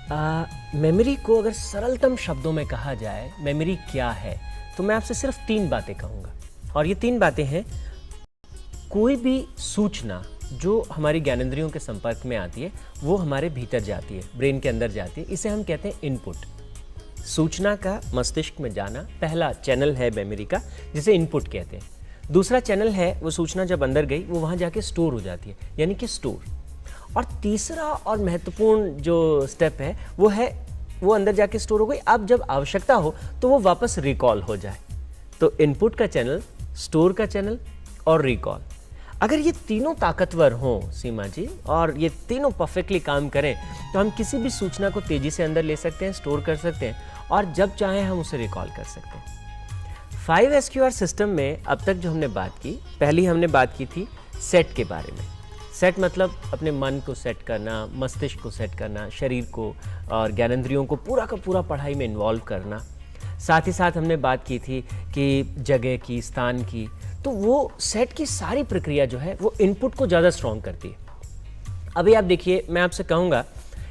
Memory को अगर सरलतम शब्दों में कहा जाए मेमोरी क्या है, तो मैं आपसे सिर्फ 3 बातें कहूँगा। और ये 3 बातें हैं, कोई भी सूचना जो हमारी ज्ञानेंद्रियों के संपर्क में आती है वो हमारे भीतर जाती है, ब्रेन के अंदर जाती है, इसे हम कहते हैं इनपुट। सूचना का मस्तिष्क में जाना पहला चैनल है मेमोरी का, जिसे इनपुट कहते हैं। दूसरा चैनल है, वो सूचना जब अंदर गई वो वहाँ जाके स्टोर हो जाती है, यानी कि स्टोर। और तीसरा और महत्वपूर्ण जो स्टेप है वो अंदर जाके स्टोर हो गई, अब जब आवश्यकता हो तो वो वापस रिकॉल हो जाए। तो इनपुट का चैनल, स्टोर का चैनल और रिकॉल, अगर ये तीनों ताकतवर हों सीमा जी, और ये तीनों परफेक्टली काम करें, तो हम किसी भी सूचना को तेजी से अंदर ले सकते हैं, स्टोर कर सकते हैं और जब चाहें हम उसे रिकॉल कर सकते हैं। 5SQR सिस्टम में अब तक जो हमने बात की, पहली हमने बात की थी सेट के बारे में। सेट मतलब अपने मन को सेट करना, मस्तिष्क को सेट करना, शरीर को और ज्ञानेंद्रियों को पूरा का पूरा पढ़ाई में इन्वॉल्व करना। साथ ही साथ हमने बात की थी कि जगह की, स्थान की, तो वो सेट की सारी प्रक्रिया जो है वो इनपुट को ज़्यादा स्ट्रॉन्ग करती है। अभी आप देखिए, मैं आपसे कहूँगा,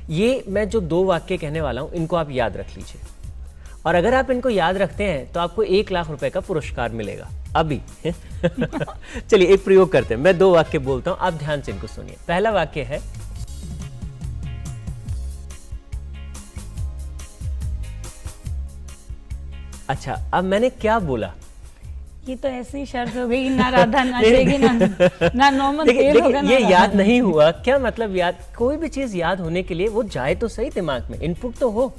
ये मैं जो 2 वाक्य कहने वाला हूँ इनको आप याद रख लीजिए, और अगर आप इनको याद रखते हैं तो आपको 1 लाख रुपए का पुरस्कार मिलेगा अभी। चलिए एक प्रयोग करते हैं, मैं 2 वाक्य बोलता हूँ, आप ध्यान से इनको सुनिए। पहला वाक्य है, अच्छा अब मैंने क्या बोला? ये तो ऐसे ही शर्त हो गई, ना राधा नाचेगी ना नॉर्मल तेल होगा, ये याद नहीं हुआ। क्या मतलब याद? कोई भी चीज याद होने के लिए वो जाए तो सही दिमाग में, इनपुट तो हो।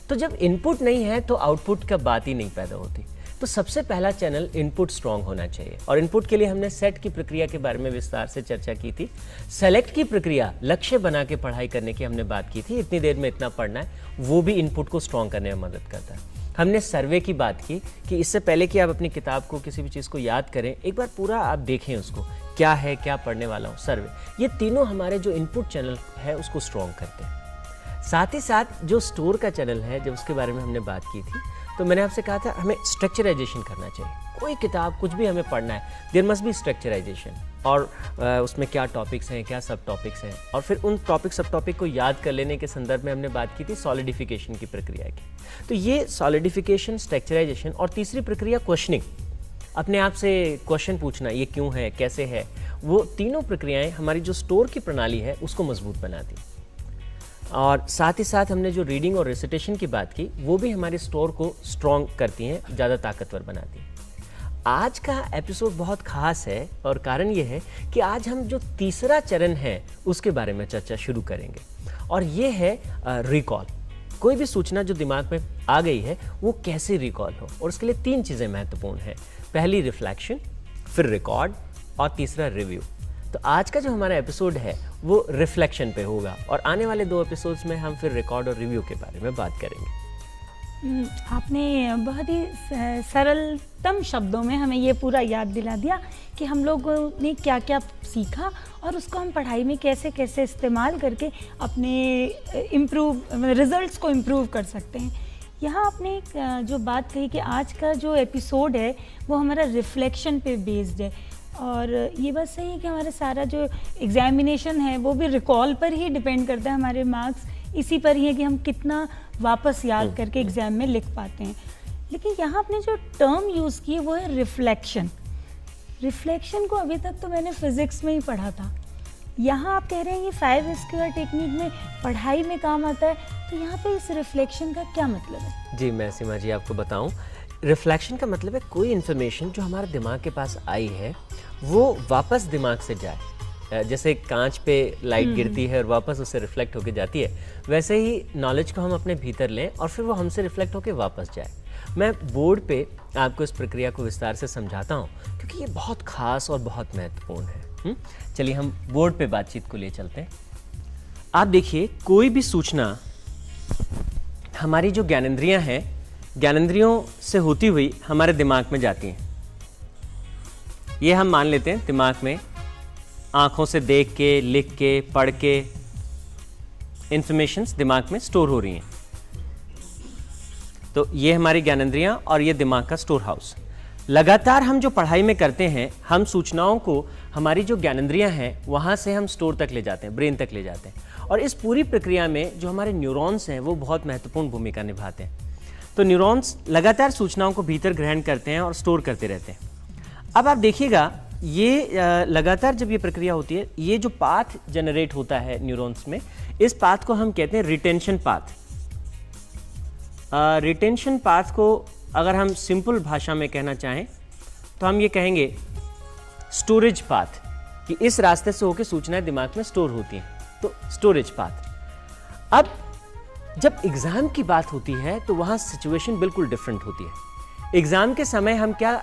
तो जब इनपुट नहीं है तो आउटपुट का बात ही नहीं पैदा होती। तो सबसे पहला चैनल इनपुट स्ट्रांग होना चाहिए, और इनपुट के लिए हमने सेट की प्रक्रिया के बारे में विस्तार से चर्चा की थी। सेलेक्ट की प्रक्रिया, लक्ष्य बना के पढ़ाई करने की हमने बात की थी, इतनी देर में इतना पढ़ना है, वो भी इनपुट को स्ट्रांग करने में मदद करता है। हमने सर्वे की बात की कि इससे पहले कि आप अपनी किताब को, किसी भी चीज़ को याद करें, एक बार पूरा आप देखें उसको, क्या है, क्या पढ़ने वाला हूँ, सर्वे। ये तीनों हमारे जो इनपुट चैनल है उसको स्ट्रॉन्ग करते हैं। साथ ही साथ जो स्टोर का चैनल है, जब उसके बारे में हमने बात की थी, तो मैंने आपसे कहा था हमें स्ट्रक्चराइजेशन करना चाहिए। कोई किताब, कुछ भी हमें पढ़ना है, देयर मस्ट बी स्ट्रक्चराइजेशन, और उसमें क्या टॉपिक्स हैं, क्या सब टॉपिक्स हैं, और फिर उन टॉपिक सब टॉपिक को याद कर लेने के संदर्भ में हमने बात की थी सॉलिडिफिकेशन की प्रक्रिया की। तो ये सॉलिडिफिकेशन, स्ट्रक्चराइजेशन, और तीसरी प्रक्रिया क्वेश्चनिंग, अपने आप से क्वेश्चन पूछना, ये क्यों है, कैसे है, वो तीनों प्रक्रियाएं हमारी जो स्टोर की प्रणाली है उसको मजबूत बनाती हैं। और साथ ही साथ हमने जो रीडिंग और रिसिटेशन की बात की, वो भी हमारे स्टोर को स्ट्रॉन्ग करती हैं, ज़्यादा ताकतवर बनाती हैं। आज का एपिसोड बहुत खास है, और कारण ये है कि आज हम जो तीसरा चरण है उसके बारे में चर्चा शुरू करेंगे, और ये है रिकॉल। कोई भी सूचना जो दिमाग में आ गई है वो कैसे रिकॉल हो, और उसके लिए 3 चीज़ें महत्वपूर्ण हैं। पहली रिफ्लेक्शन, फिर रिकॉर्ड, और तीसरा रिव्यू। तो आज का जो हमारा एपिसोड है वो रिफ्लेक्शन पे होगा, और आने वाले 2 एपिसोड्स में हम फिर रिकॉर्ड और रिव्यू के बारे में बात करेंगे। आपने बहुत ही सरलतम शब्दों में हमें ये पूरा याद दिला दिया कि हम लोगों ने क्या क्या सीखा, और उसको हम पढ़ाई में कैसे कैसे इस्तेमाल करके अपने रिजल्ट्स को इम्प्रूव कर सकते हैं। यहाँ आपने जो बात कही कि आज का जो एपिसोड है वो हमारा रिफ्लेक्शन पे बेस्ड है, और ये बात सही है कि हमारा सारा जो एग्जामिनेशन है वो भी रिकॉल पर ही डिपेंड करता है, हमारे मार्क्स इसी पर ही है कि हम कितना वापस याद करके एग्ज़ाम में लिख पाते हैं। लेकिन यहाँ आपने जो टर्म यूज़ की वो है रिफ्लेक्शन। रिफ्लेक्शन को अभी तक तो मैंने फिज़िक्स में ही पढ़ा था, यहाँ आप कह रहे हैं ये 5SQR टेक्निक में पढ़ाई में काम आता है, तो यहाँ पे इस रिफ्लेक्शन का क्या मतलब है? जी, मैं सीमा जी आपको बताऊँ। रिफ्लेक्शन का मतलब है कोई इन्फॉर्मेशन जो हमारे दिमाग के पास आई है वो वापस दिमाग से जाए। जैसे कांच पे लाइट गिरती है और वापस उससे रिफ्लेक्ट होके जाती है, वैसे ही नॉलेज को हम अपने भीतर लें और फिर वो हमसे रिफ्लेक्ट होके वापस जाए। मैं बोर्ड पे आपको इस प्रक्रिया को विस्तार से समझाता हूँ, क्योंकि ये बहुत खास और बहुत महत्वपूर्ण है। चलिए हम बोर्ड पे बातचीत को ले चलते हैं। आप देखिए, कोई भी सूचना हमारी जो ज्ञानेंद्रियाँ हैं, ज्ञानेंद्रियों से होती हुई हमारे दिमाग में जाती हैं। ये हम मान लेते हैं दिमाग में आँखों से देख के, लिख के, पढ़ के इंफॉर्मेशंस दिमाग में स्टोर हो रही हैं। तो ये हमारी ज्ञानेंद्रियां और ये दिमाग का स्टोर हाउस। लगातार हम जो पढ़ाई में करते हैं, हम सूचनाओं को हमारी जो ज्ञानेंद्रियां हैं वहाँ से हम स्टोर तक ले जाते हैं, ब्रेन तक ले जाते हैं, और इस पूरी प्रक्रिया में जो हमारे न्यूरॉन्स हैं वो बहुत महत्वपूर्ण भूमिका निभाते हैं। तो न्यूरॉन्स लगातार सूचनाओं को भीतर ग्रहण करते हैं और स्टोर करते रहते हैं। अब आप देखिएगा, ये लगातार जब ये प्रक्रिया होती है, ये जो पाथ जनरेट होता है न्यूरॉन्स में, इस पाथ को हम कहते हैं रिटेंशन पाथ। रिटेंशन पाथ को अगर हम सिंपल भाषा में कहना चाहें तो हम ये कहेंगे स्टोरेज पाथ, कि इस रास्ते से होकर सूचनाएं दिमाग में स्टोर होती हैं, तो स्टोरेज पाथ। अब जब एग्जाम की बात होती है तो वहाँ सिचुएशन बिल्कुल डिफरेंट होती है। एग्जाम के समय हम क्या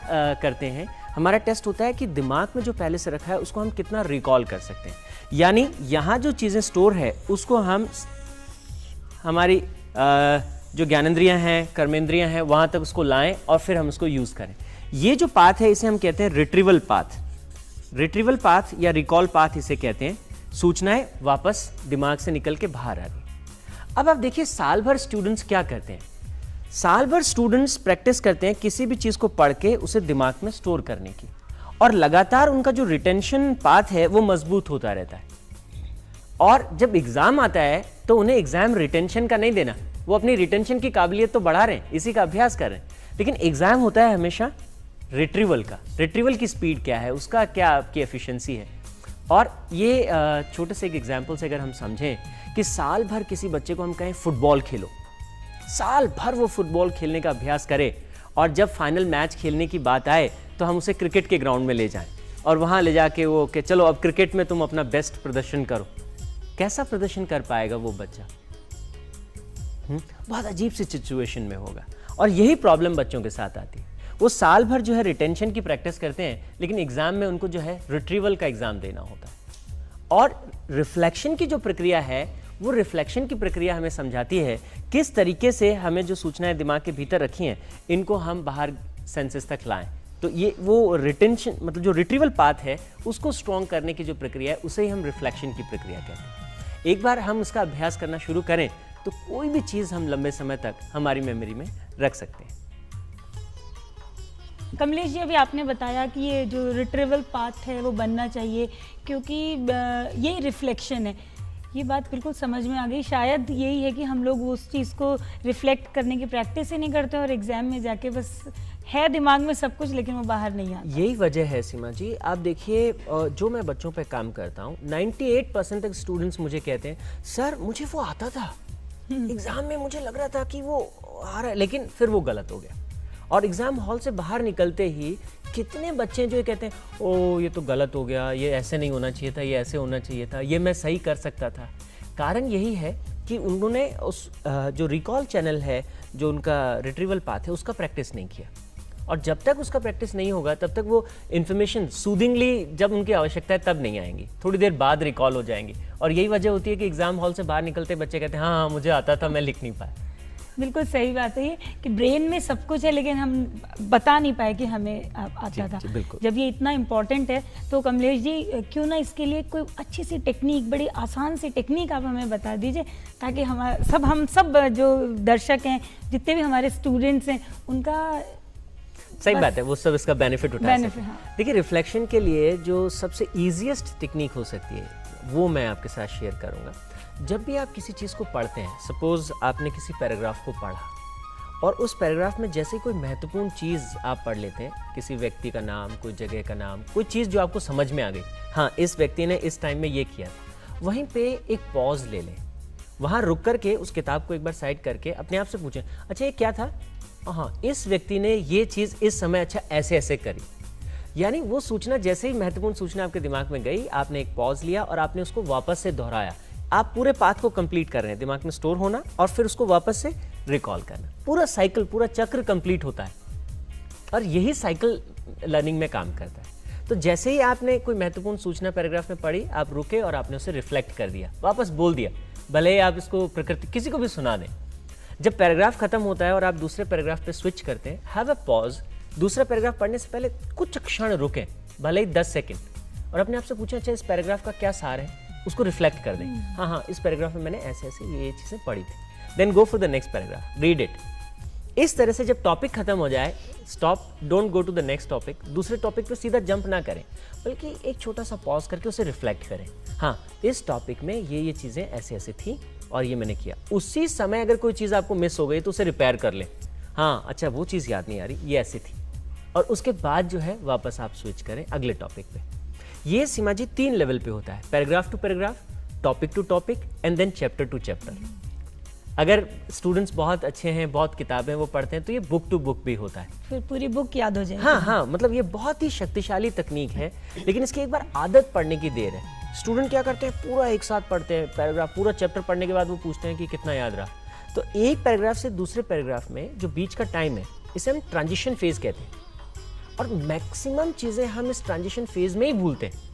करते हैं, हमारा टेस्ट होता है कि दिमाग में जो पहले से रखा है उसको हम कितना रिकॉल कर सकते हैं। यानी यहाँ जो चीज़ें स्टोर है उसको हम हमारी जो ज्ञानेंद्रियाँ हैं, कर्मेंद्रियाँ हैं, वहाँ तक उसको लाएं और फिर हम उसको यूज़ करें। ये जो पाथ है इसे हम कहते हैं रिट्रीवल पाथ। रिट्रीवल पाथ या रिकॉल पाथ इसे कहते हैं। सूचनाएं वापस दिमाग से निकल के बाहर आ रही। अब आप देखिए, साल भर स्टूडेंट्स क्या करते हैं, साल भर स्टूडेंट्स प्रैक्टिस करते हैं किसी भी चीज़ को पढ़ के उसे दिमाग में स्टोर करने की, और लगातार उनका जो रिटेंशन पाथ है वो मजबूत होता रहता है। और जब एग्ज़ाम आता है तो उन्हें एग्ज़ाम रिटेंशन का नहीं देना, वो अपनी रिटेंशन की काबिलियत तो बढ़ा रहे हैं, इसी का अभ्यास कर रहे हैं, लेकिन एग्ज़ाम होता है हमेशा रिट्रीवल का। रिट्रीवल की स्पीड क्या है, उसका क्या आपकी एफिशिएंसी है। और ये छोटे से एक एग्जाम्पल से अगर हम समझें कि साल भर किसी बच्चे को हम कहें फुटबॉल खेलो, साल भर वो फुटबॉल खेलने का अभ्यास करे, और जब फाइनल मैच खेलने की बात आए तो हम उसे क्रिकेट के ग्राउंड में ले जाएं और वहाँ ले जाके वो कि चलो अब क्रिकेट में तुम अपना बेस्ट प्रदर्शन करो, कैसा प्रदर्शन कर पाएगा वो बच्चा? बहुत अजीब सी सिचुएशन में होगा। और यही प्रॉब्लम बच्चों के साथ आती है। वो साल भर जो है रिटेंशन की प्रैक्टिस करते हैं, लेकिन एग्जाम में उनको जो है रिट्रीवल का एग्जाम देना होता है। और रिफ्लेक्शन की जो प्रक्रिया है, वो रिफ्लेक्शन की प्रक्रिया हमें समझाती है किस तरीके से हमें जो सूचनाएं दिमाग के भीतर रखी हैं इनको हम बाहर सेंसेस तक लाएं। तो ये वो रिटेंशन मतलब जो रिट्रीवल पाथ है उसको स्ट्रॉन्ग करने की जो प्रक्रिया है उसे ही हम रिफ्लेक्शन की प्रक्रिया कहते हैं। एक बार हम उसका अभ्यास करना शुरू करें तो कोई भी चीज़ हम लंबे समय तक हमारी मेमोरी में रख सकते हैं। कमलेश जी, अभी आपने बताया कि ये जो रिट्रीवल पाथ है वो बनना चाहिए, क्योंकि ये रिफ्लेक्शन है। ये बात बिल्कुल समझ में आ गई। शायद यही है कि हम लोग उस चीज़ को रिफ्लेक्ट करने की प्रैक्टिस ही नहीं करते और एग्जाम में जाके बस है दिमाग में सब कुछ, लेकिन वो बाहर नहीं आता। यही वजह है सीमा जी। आप देखिए, जो मैं बच्चों पे काम करता हूँ, 98% तक स्टूडेंट्स मुझे कहते हैं सर मुझे वो आता था, एग्जाम में मुझे लग रहा था कि वो आ रहा है, लेकिन फिर वो गलत हो गया। और एग्ज़ाम हॉल से बाहर निकलते ही कितने बच्चे जो ये कहते हैं ओ ये तो गलत हो गया, ये ऐसे नहीं होना चाहिए था, ये ऐसे होना चाहिए था, ये मैं सही कर सकता था। कारण यही है कि उन्होंने उस जो रिकॉल चैनल है, जो उनका रिट्रीवल पाथ है, उसका प्रैक्टिस नहीं किया। और जब तक उसका प्रैक्टिस नहीं होगा तब तक वो इन्फॉर्मेशन सूदिंगली जब उनकी आवश्यकता है तब नहीं आएंगी, थोड़ी देर बाद रिकॉल हो जाएंगी। और यही वजह होती है कि एग्ज़ाम हॉल से बाहर निकलते बच्चे कहते हैं हाँ हाँ मुझे आता था, मैं लिख नहीं पाया। बिल्कुल सही बात है ये कि ब्रेन में सब कुछ है लेकिन हम बता नहीं पाए कि हमें आता था। जब ये इतना इम्पोर्टेंट है तो कमलेश जी क्यों ना इसके लिए कोई अच्छी सी टेक्निक, बड़ी आसान सी टेक्निक आप हमें बता दीजिए, ताकि हम सब जो दर्शक हैं, जितने भी हमारे स्टूडेंट्स हैं, उनका सही बात है वो सब इसका बेनिफिट उठा सकें। देखिए, रिफ्लेक्शन के लिए जो सबसे ईजीएस्ट टेक्निक हो सकती है वो मैं आपके साथ शेयर करूँगा। जब भी आप किसी चीज़ को पढ़ते हैं, सपोज आपने किसी पैराग्राफ को पढ़ा और उस पैराग्राफ में जैसे कोई महत्वपूर्ण चीज़ आप पढ़ लेते हैं, किसी व्यक्ति का नाम, कोई जगह का नाम, कोई चीज़ जो आपको समझ में आ गई, हाँ इस व्यक्ति ने इस टाइम में ये किया था, वहीं पे एक पॉज ले लें, वहाँ रुक करके उस किताब को एक बार साइड करके अपने आप से पूछें अच्छा ये क्या था, हाँ इस व्यक्ति ने ये चीज़ इस समय अच्छा ऐसे ऐसे करी। यानी वो सूचना जैसे ही महत्वपूर्ण सूचना आपके दिमाग में गई, आपने एक पॉज लिया और आपने उसको वापस से दोहराया। आप पूरे पाथ को कंप्लीट कर रहे हैं, दिमाग में स्टोर होना और फिर उसको वापस से रिकॉल करना। पूरा साइकिल, पूरा चक्र कंप्लीट होता है और यही साइकिल लर्निंग में काम करता है। तो जैसे ही आपने कोई महत्वपूर्ण सूचना पैराग्राफ में पढ़ी, आप रुके और आपने उसे रिफ्लेक्ट कर दिया, वापस बोल दिया, भले ही आप इसको प्रकृति किसी को भी सुना दें। जब पैराग्राफ खत्म होता है और आप दूसरे पैराग्राफ पे स्विच करते हैं, हैव अ पॉज, दूसरा पैराग्राफ पढ़ने से पहले कुछ क्षण रुकें, भले ही 10 सेकेंड, और अपने आप से पूछें अच्छा इस पैराग्राफ का क्या सार है, उसको रिफ्लेक्ट कर दें। हाँ इस पैराग्राफ में मैंने ऐसे ऐसे ये चीज़ें पढ़ी थी। Then go for the next paragraph, read it. इस तरह से जब टॉपिक खत्म हो जाए, stop, don't go to the next topic, दूसरे टॉपिक पे सीधा जंप ना करें, बल्कि एक छोटा सा पॉज करके उसे रिफ्लेक्ट करें। हाँ, इस टॉपिक में ये चीज़ें ऐसे ऐसे थी और ये मैंने किया। उसी समय अगर कोई चीज़ आपको मिस हो गई तो उसे रिपेयर कर लें। हाँ, अच्छा वो चीज़ याद नहीं आ रही, ये ऐसी थी, और उसके बाद जो है वापस आप स्विच करें अगले टॉपिक पे। ये सीमा जी 3 लेवल पे होता है, paragraph to paragraph, topic to topic and then chapter to chapter. अगर स्टूडेंट्स बहुत अच्छे हैं, बहुत किताबें वो पढ़ते हैं, तो ये बुक टू बुक भी होता है, फिर पूरी बुक याद हो जाएगी। हाँ, मतलब ये बहुत ही शक्तिशाली तकनीक है, लेकिन इसकी एक बार आदत पड़ने की देर है। स्टूडेंट क्या करते हैं, पूरा एक साथ पढ़ते हैं पैराग्राफ, पूरा चैप्टर पढ़ने के बाद वो पूछते हैं कि कितना याद रहा। तो एक पैराग्राफ से दूसरे पैराग्राफ में जो बीच का टाइम है, इसे हम ट्रांजिशन फेज कहते हैं, और मैक्सिमम चीज़ें हम इस ट्रांजिशन फेज में ही भूलते हैं।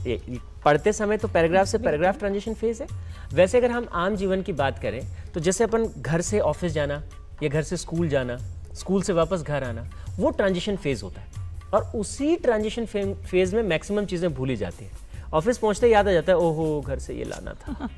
ये पढ़ते समय तो पैराग्राफ से पैराग्राफ ट्रांजिशन फेज है। वैसे अगर हम आम जीवन की बात करें तो जैसे अपन घर से ऑफिस जाना या घर से स्कूल जाना, स्कूल से वापस घर आना, वो ट्रांजिशन फेज होता है, और उसी ट्रांजिशन फेज में मैक्सिमम चीज़ें भूली जाती हैं। ऑफिस पहुंचते याद आ जाता है, ओहो घर से ये लाना था।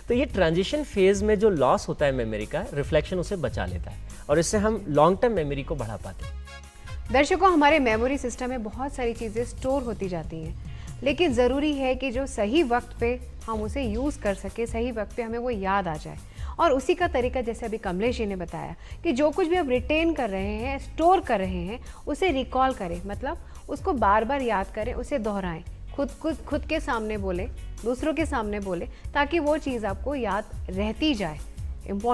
तो ये ट्रांजिशन फेज में जो लॉस होता है मेमोरी का, रिफ्लेक्शन उसे बचा लेता है, और इससे हम लॉन्ग टर्म मेमोरी को बढ़ा पाते हैं। दर्शकों, हमारे मेमोरी सिस्टम में बहुत सारी चीज़ें स्टोर होती जाती हैं, लेकिन ज़रूरी है कि जो सही वक्त पे हम उसे यूज़ कर सके, सही वक्त पे हमें वो याद आ जाए। और उसी का तरीका, जैसे अभी कमलेश जी ने बताया, कि जो कुछ भी आप रिटेन कर रहे हैं, स्टोर कर रहे हैं, उसे रिकॉल करें, मतलब उसको बार बार याद करें, उसे दोहराएं, खुद के सामने बोलें, दूसरों के सामने बोलें, ताकि वो चीज़ आपको याद रहती जाए।